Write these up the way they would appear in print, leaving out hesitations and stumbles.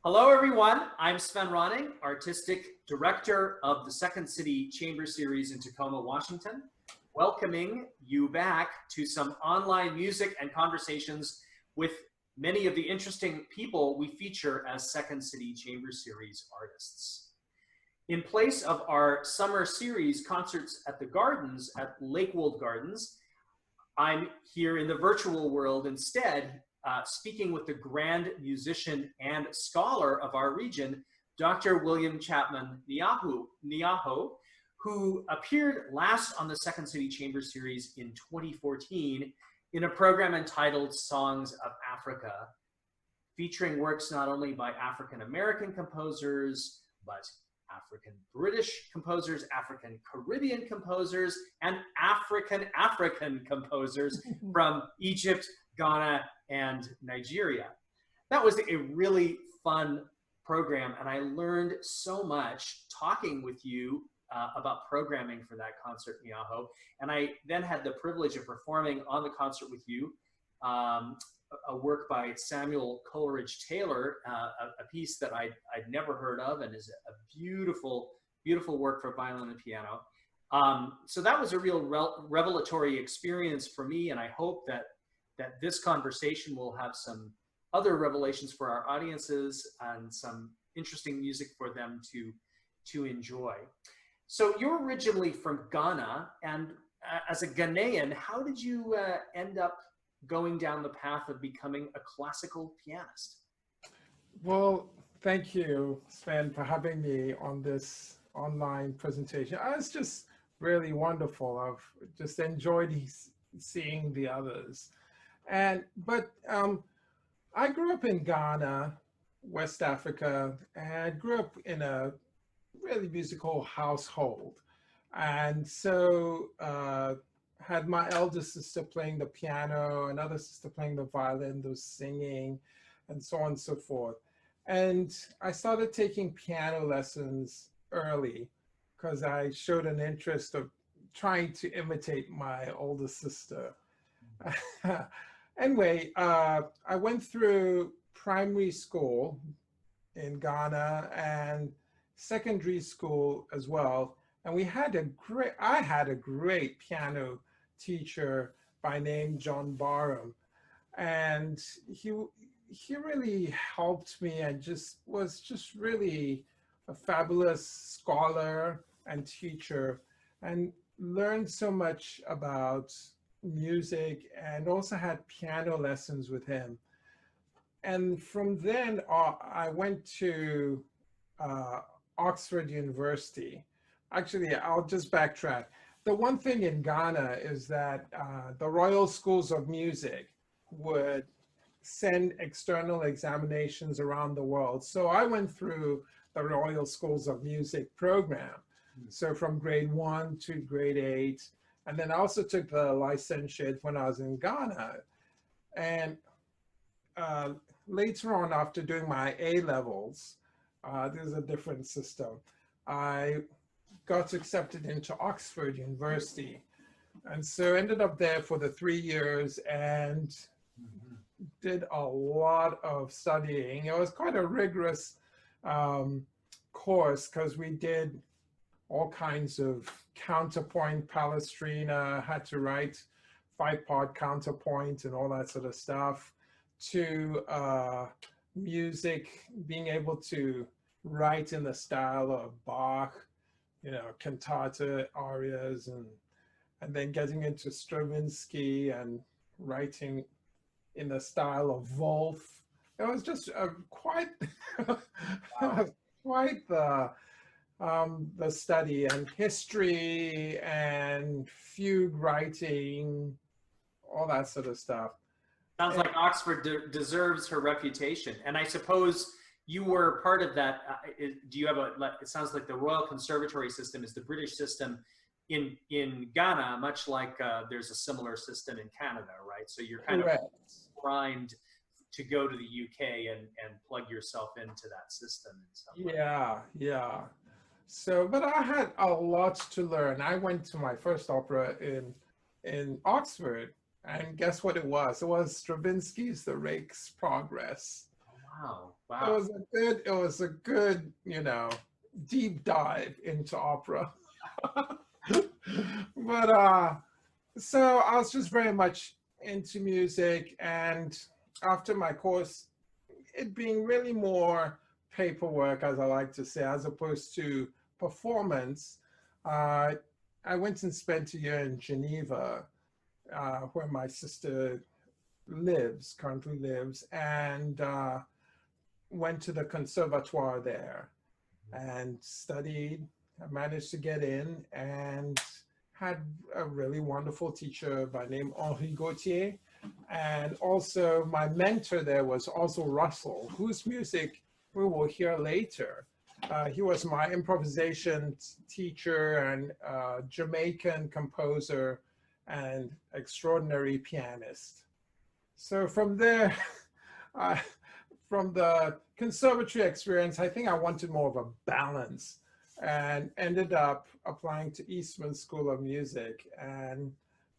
Hello, everyone. I'm Svend Rønning, Artistic Director of the Second City Chamber Series in Tacoma, Washington, welcoming you back to some online music and conversations with many of the interesting people we feature as Second City Chamber Series artists. In place of our summer series, Concerts at the Gardens, at Lakewold Gardens, I'm here in the virtual world instead, speaking with the grand musician and scholar of our region, Dr. William Chapman Nyaho, who appeared last on the Second City Chamber Series in 2014 in a program entitled Songs of Africa, featuring works not only by African American composers, but African British composers, African Caribbean composers, and African composers from Egypt, Ghana, and Nigeria. That was a really fun program, and I learned so much talking with you about programming for that concert, Nyaho. And I then had the privilege of performing on the concert with you a work by Samuel Coleridge Taylor, a piece that I'd never heard of, and is a beautiful, beautiful work for violin and piano. So that was a real revelatory experience for me, and I hope that this conversation will have some other revelations for our audiences and some interesting music for them to enjoy. So you're originally from Ghana, and as a Ghanaian, how did you end up going down the path of becoming a classical pianist? Well, thank you, Sven, for having me on this online presentation. It's just really wonderful. I've just enjoyed seeing the others. But I grew up in Ghana, West Africa, and grew up in a really musical household. And so had my elder sister playing the piano, another sister playing the violin, those singing, and so on and so forth. And I started taking piano lessons early because I showed an interest of trying to imitate my older sister. Anyway, I went through primary school in Ghana and secondary school as well. And I had a great piano teacher by name John Barham. And he really helped me and was just really a fabulous scholar and teacher, and learned so much about music, and also had piano lessons with him. And from then I went to Oxford University. Actually, I'll just backtrack. The one thing in Ghana is that the Royal Schools of Music would send external examinations around the world. So I went through the Royal Schools of Music program. So from grade 1 to grade 8. And then I also took the licentiate when I was in Ghana. And later on, after doing my A-levels, there's a different system. I got accepted into Oxford University. And so ended up there for the 3 years and did a lot of studying. It was quite a rigorous course because we did all kinds of counterpoint, palestrina, had to write 5-part counterpoint and all that sort of stuff, to music, being able to write in the style of Bach, cantata arias, and then getting into Stravinsky and writing in the style of Wolf. It was just quite, quite the study, and history and fugue writing, all that sort of stuff. Sounds like Oxford deserves her reputation. And I suppose you were part of that. Do you have it sounds like the Royal Conservatory system is the British system in Ghana, much like there's a similar system in Canada, right? So you're kind Correct. of primed to go to the UK and plug yourself into that system in some way. Yeah. So, but I had a lot to learn. I went to my first opera in Oxford, and guess what it was? It was Stravinsky's The Rake's Progress. Wow. It Wow. was it was a good, deep dive into opera. But so I was just very much into music, and after my course, it being really more paperwork, as I like to say, as opposed to performance, uh, I went and spent a year in Geneva, where my sister currently lives, and went to the conservatoire there and studied. I managed to get in and had a really wonderful teacher by name Henri Gauthier. And also my mentor there was also Russell, whose music we will hear later. He was my improvisation teacher and Jamaican composer and extraordinary pianist. So from there, uh, from the conservatory experience, I think I wanted more of a balance and ended up applying to Eastman School of Music and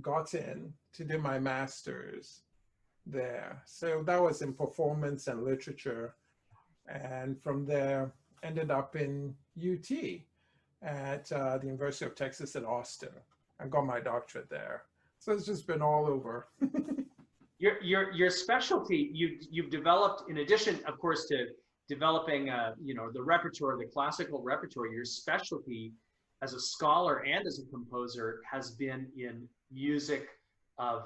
got in to do my master's there. So that was in performance and literature. And from there, ended up in UT at the University of Texas at Austin. I got my doctorate there. So it's just been all over. Your specialty you've developed, in addition, of course, to developing the repertoire, the classical repertoire. Your specialty as a scholar and as a composer has been in music of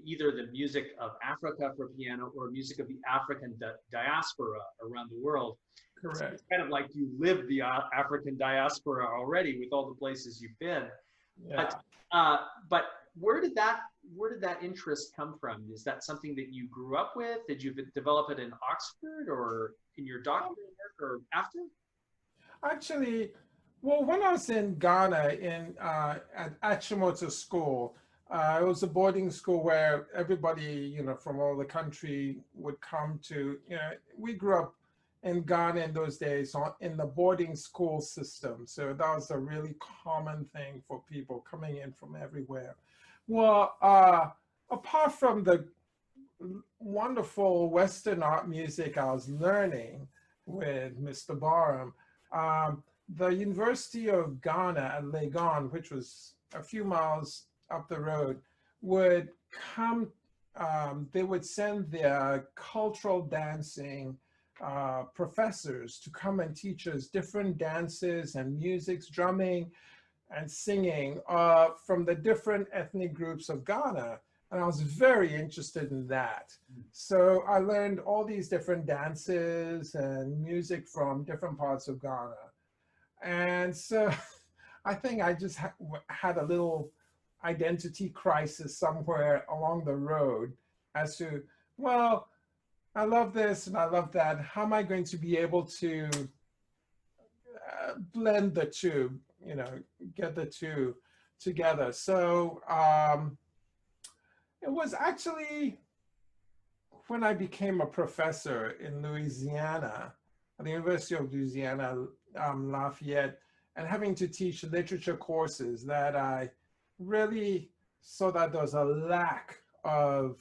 either the music of Africa for piano or music of the African diaspora around the world. Correct. So it's kind of like you live the African diaspora already with all the places you've been. Yeah. But where did that interest come from? Is that something that you grew up with? Did you develop it in Oxford or in your doctorate work or after? Actually, well, when I was in Ghana at Achimota School, it was a boarding school where everybody, from all the country would come to. We grew up in Ghana in those days in the boarding school system. So that was a really common thing for people coming in from everywhere. Well, apart from the wonderful Western art music I was learning with Mr. Barham, the University of Ghana at Legon, which was a few miles up the road, would come, they would send their cultural dancing professors to come and teach us different dances and musics, drumming and singing from the different ethnic groups of Ghana. And I was very interested in that. So I learned all these different dances and music from different parts of Ghana. And so I think I just had a little identity crisis somewhere along the road as to, well, I love this and I love that. How am I going to be able to blend the two, get the two together? So it was actually when I became a professor in Louisiana, at the University of Louisiana, Lafayette, and having to teach literature courses that I really saw that there was a lack of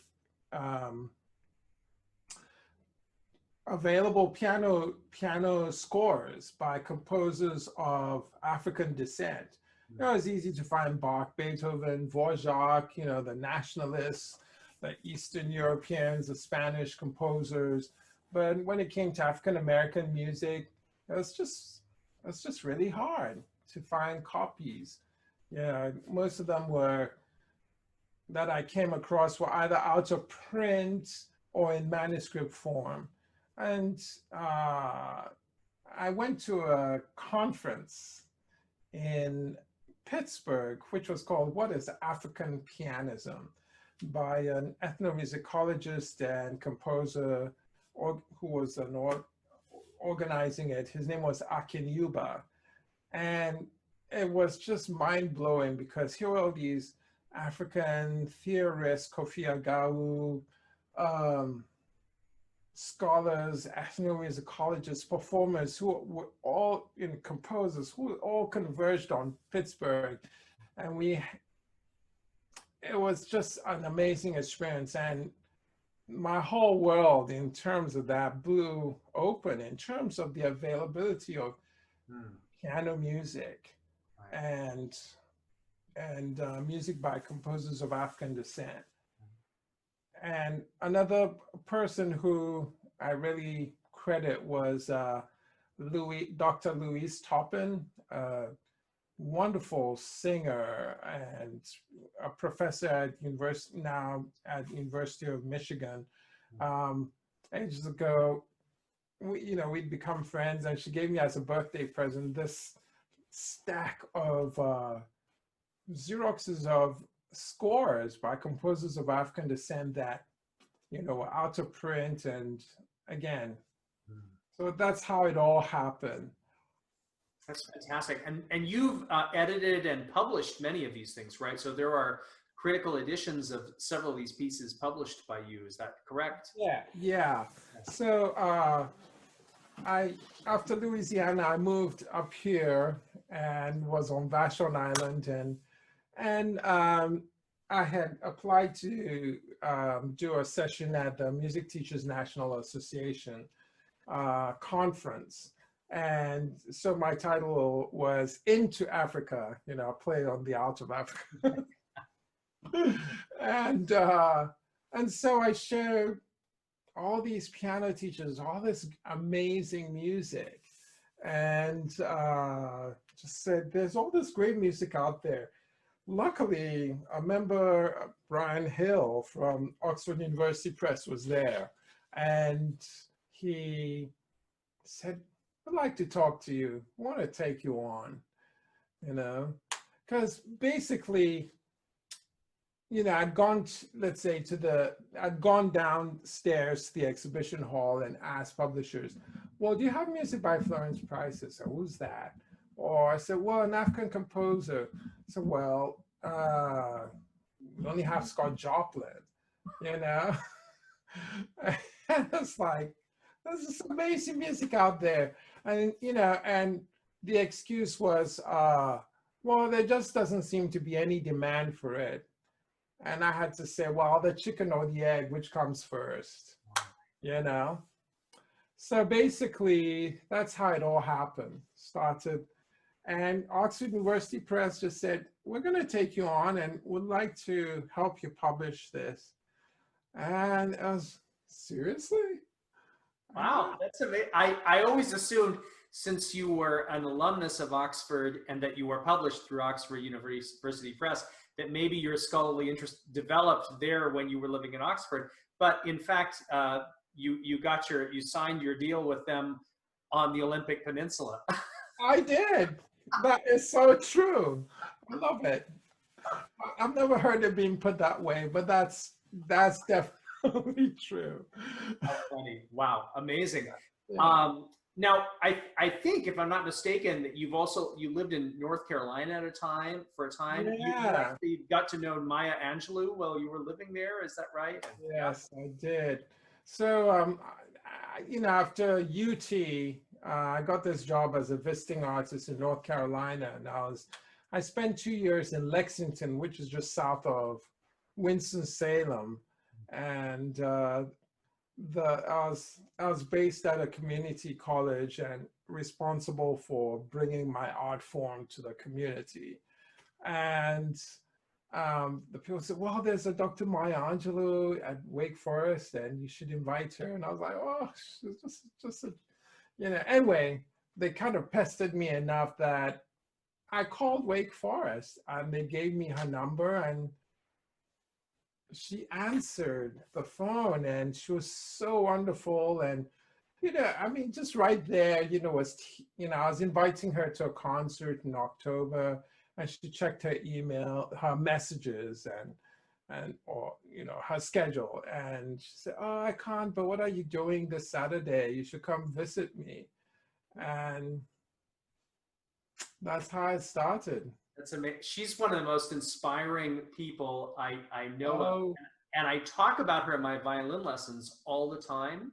available piano scores by composers of African descent. It was easy to find Bach, Beethoven, Dvorak, the nationalists, the Eastern Europeans, the Spanish composers. But when it came to African American music, it was just really hard to find copies. Most of them that I came across were either out of print or in manuscript form. And I went to a conference in Pittsburgh, which was called What is African Pianism, by an ethnomusicologist and composer who was organizing it. His name was Akin Yuba. And it was just mind-blowing because here were all these African theorists, Kofi Agawu, scholars, ethnomusicologists, performers who were all composers who all converged on Pittsburgh. And it was just an amazing experience. And my whole world in terms of that blew open in terms of the availability of Hmm. piano music Right. and music by composers of African descent. And another person who I really credit was Dr. Louise Toppin, a wonderful singer and a professor at University of Michigan. Um, Ages ago, we'd become friends, and she gave me as a birthday present this stack of Xeroxes of scores by composers of African descent that, were out of print. And again, Hmm. so that's how it all happened. That's fantastic. And you've edited and published many of these things, right? So there are critical editions of several of these pieces published by you. Is that correct? Yeah. Yeah. So I after Louisiana, I moved up here and was on Vashon Island, and I had applied to do a session at the Music Teachers National Association conference. And so my title was Into Africa, play on the Out of Africa. and and so I showed all these piano teachers all this amazing music, and just said, there's all this great music out there. Luckily, a member, Brian Hill from Oxford University Press, was there, and he said, I'd like to talk to you. I want to take you on, because basically, I'd gone, let's say, I'd gone downstairs to the exhibition hall and asked publishers, well, do you have music by Florence Price? I said, who's that? Or I said, well, an African composer. I said, well, we only have Scott Joplin, you know? And it's like, there's some amazing music out there. And, and the excuse was, well, there just doesn't seem to be any demand for it. And I had to say, well, the chicken or the egg, which comes first, So basically, that's how it all happened, started. And Oxford University Press just said, we're going to take you on and would like to help you publish this. And I was, seriously? Wow, that's amazing. I always assumed, since you were an alumnus of Oxford and that you were published through Oxford University Press, that maybe your scholarly interest developed there when you were living in Oxford. But in fact, you signed your deal with them on the Olympic Peninsula. I did. That is so true. I love it. I've never heard it being put that way, but that's definitely true. How funny. Wow, amazing. Yeah. Now, I think, if I'm not mistaken, that you lived in North Carolina at a time, for a time. You Yeah. actually got to know Maya Angelou while you were living there. Is that right? Yes, I did. So, after UT, I got this job as a visiting artist in North Carolina, and I spent 2 years in Lexington, which is just south of Winston-Salem, and I was based at a community college and responsible for bringing my art form to the community. And the people said, well, there's a Dr. Maya Angelou at Wake Forest and you should invite her. And I was like, oh, she's just anyway, they kind of pestered me enough that I called Wake Forest and they gave me her number, and she answered the phone and she was so wonderful. And, just right there, I was inviting her to a concert in October, and she checked her email, her messages, or her schedule, and she said, oh, I can't, but what are you doing this Saturday? You should come visit me. And that's how it started. That's amazing. She's one of the most inspiring people I know of. Oh, And I talk about her in my violin lessons all the time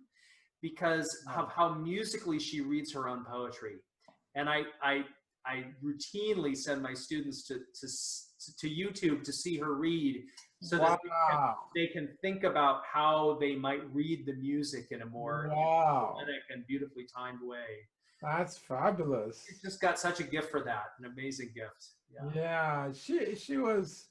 because of how musically she reads her own poetry. And I routinely send my students to YouTube to see her read so that Wow. they can think about how they might read the music in a more Wow. poetic and beautifully timed way. That's fabulous. She's just got such a gift for that, an amazing gift. Yeah. Yeah, she was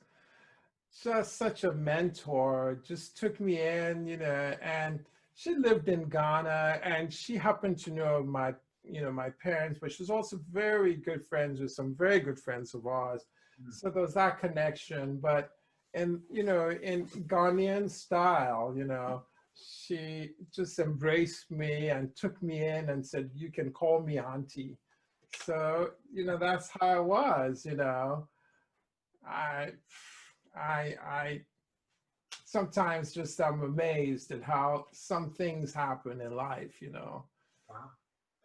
just such a mentor, just took me in, and she lived in Ghana and she happened to know my parents, but she was also very good friends with some very good friends of ours. Mm. So there was that connection. But in Ghanaian style, she just embraced me and took me in and said, "You can call me auntie." So, that's how it was, I I sometimes just I'm amazed at how some things happen in life, Wow.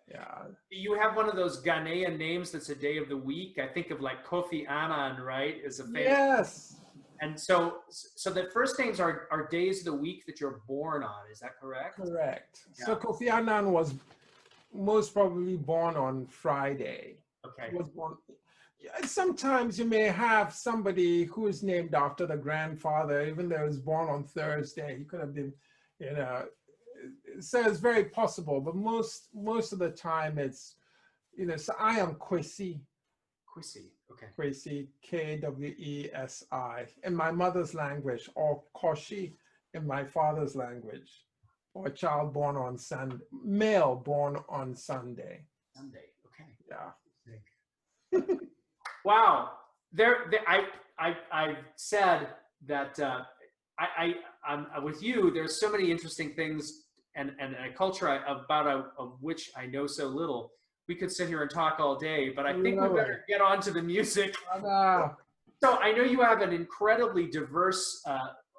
Yeah. You have one of those Ghanaian names that's a day of the week. I think of like Kofi Annan, right? Is a famous. Yes. And so the first names are days of the week that you're born on. Is that correct? Correct. Yeah. So Kofi Annan was most probably born on Friday. Okay. He was born. Sometimes you may have somebody who is named after the grandfather, even though he was born on Thursday. He could have been, you know. So it's very possible, but most of the time it's, So I am Kwesi. Kwesi. Okay. Kwesi, Kwesi, in my mother's language, or Koshi in my father's language, or a child born on Sunday, male born on Sunday. Sunday. Okay. Yeah. Wow. I said that I'm with you. There's so many interesting things and a culture of which I know so little. We could sit here and talk all day, but I think we better get on to the music. So I know you have an incredibly diverse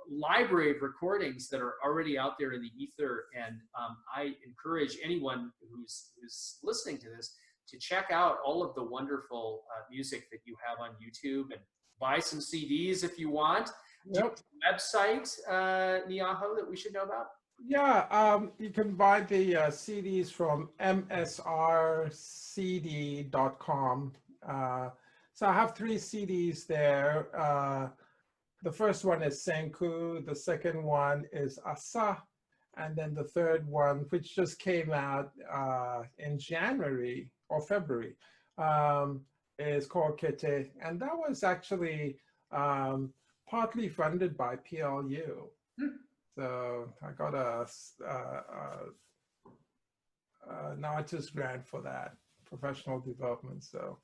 library of recordings that are already out there in the ether, and I encourage anyone who's listening to this to check out all of the wonderful music that you have on YouTube and buy some CDs if you want. Yep. Do you have a website, Nyaho, that we should know about? Yeah, you can buy the CDs from msrcd.com. So I have 3 CDs there. The first one is Senku, the second one is Asa, and then the third one, which just came out in January or February, is called Kete. And that was actually partly funded by PLU. So I got an artist grant for that, professional development. So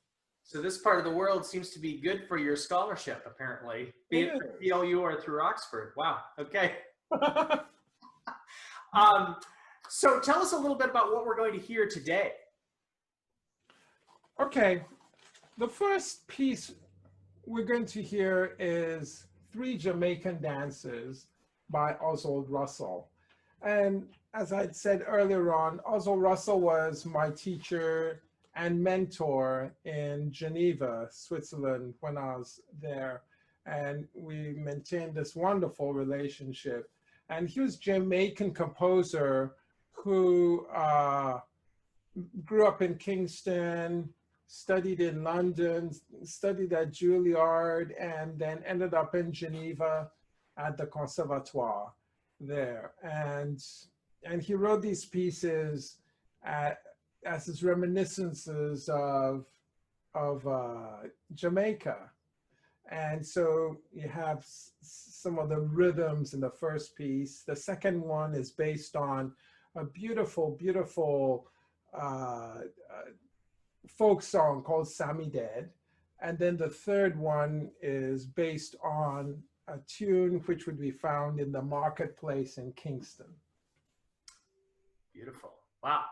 this part of the world seems to be good for your scholarship, apparently, be it through PLU or through Oxford. Wow. Okay. So tell us a little bit about what we're going to hear today. Okay. The first piece we're going to hear is 3 Jamaican dances by Oswald Russell. And as I'd said earlier on, Oswald Russell was my teacher and mentor in Geneva, Switzerland, when I was there. And we maintained this wonderful relationship. And he was a Jamaican composer who grew up in Kingston, studied in London, studied at Juilliard, and then ended up in Geneva at the Conservatoire there. And he wrote these pieces as his reminiscences of Jamaica. And so you have some of the rhythms in the first piece. The second one is based on a beautiful, beautiful folk song called Sammy Dead. And then the third one is based on a tune which would be found in the marketplace in Kingston. Beautiful. Wow.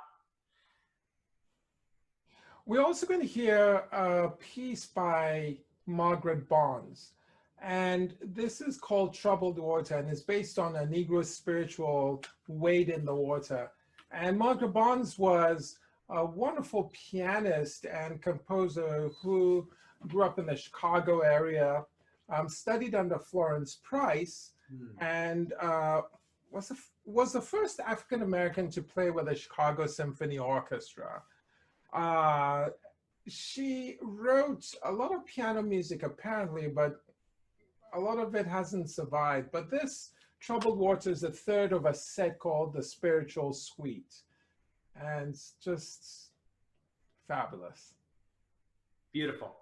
We're also going to hear a piece by Margaret Bonds. And this is called Troubled Water, and it's based on a Negro spiritual, Wade in the Water. And Margaret Bonds was a wonderful pianist and composer who grew up in the Chicago area, studied under Florence Price, and was the first African-American to play with the Chicago Symphony Orchestra. She wrote a lot of piano music, apparently, but a lot of it hasn't survived, but this Troubled Water is a third of a set called The Spiritual Suite. And it's just fabulous. Beautiful.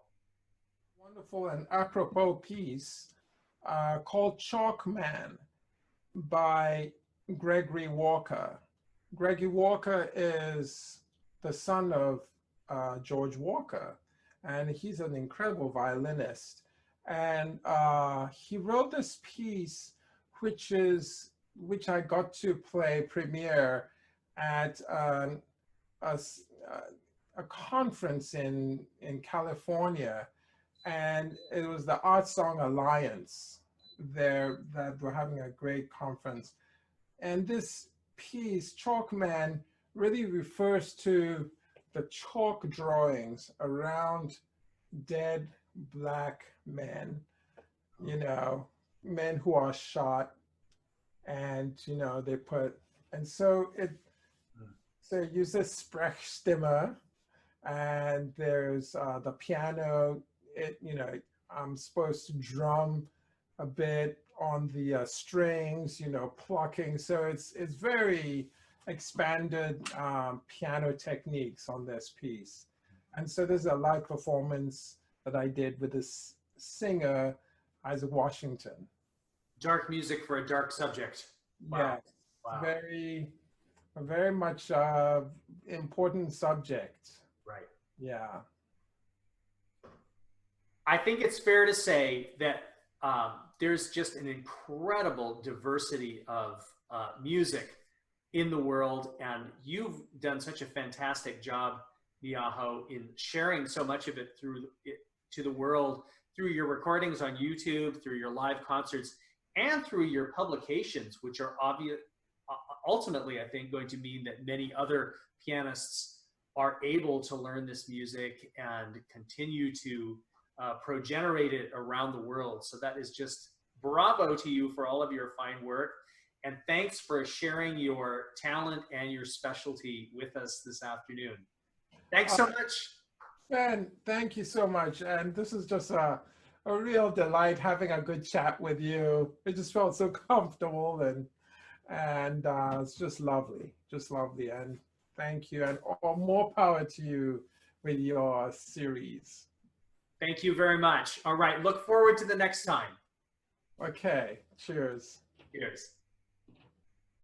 Wonderful and apropos piece called Chalkman by Gregory Walker. Gregory Walker is the son of George Walker, and he's an incredible violinist. And he wrote this piece, which I got to play premiere at a conference in California, and it was the Art Song Alliance there that were having a great conference. And this piece, Chalkman, really refers to the chalk drawings around dead Black men, you know, men who are shot, and, you know, they put, and so it uses Sprechstimme, and there's the piano, you know, I'm supposed to drum a bit on the strings, you know, plucking. So it's very expanded piano techniques on this piece. And so there's a live performance that I did with this singer, Isaac Washington. Dark music for a dark subject. Wow. Yes, Wow. very much important subject. Right. Yeah. I think it's fair to say that there's just an incredible diversity of music in the world, and you've done such a fantastic job, Nyaho, in sharing so much of it to the world through your recordings on YouTube, through your live concerts, and through your publications, which are ultimately, I think, going to mean that many other pianists are able to learn this music and continue to progenerate it around the world. So that is just bravo to you for all of your fine work. And thanks for sharing your talent and your specialty with us this afternoon. Thanks so much. Ben, thank you so much. And this is just a real delight having a good chat with you. It just felt so comfortable, and it's just lovely, And thank you, and more power to you with your series. Thank you very much. All right, look forward to the next time. Okay, cheers. Cheers.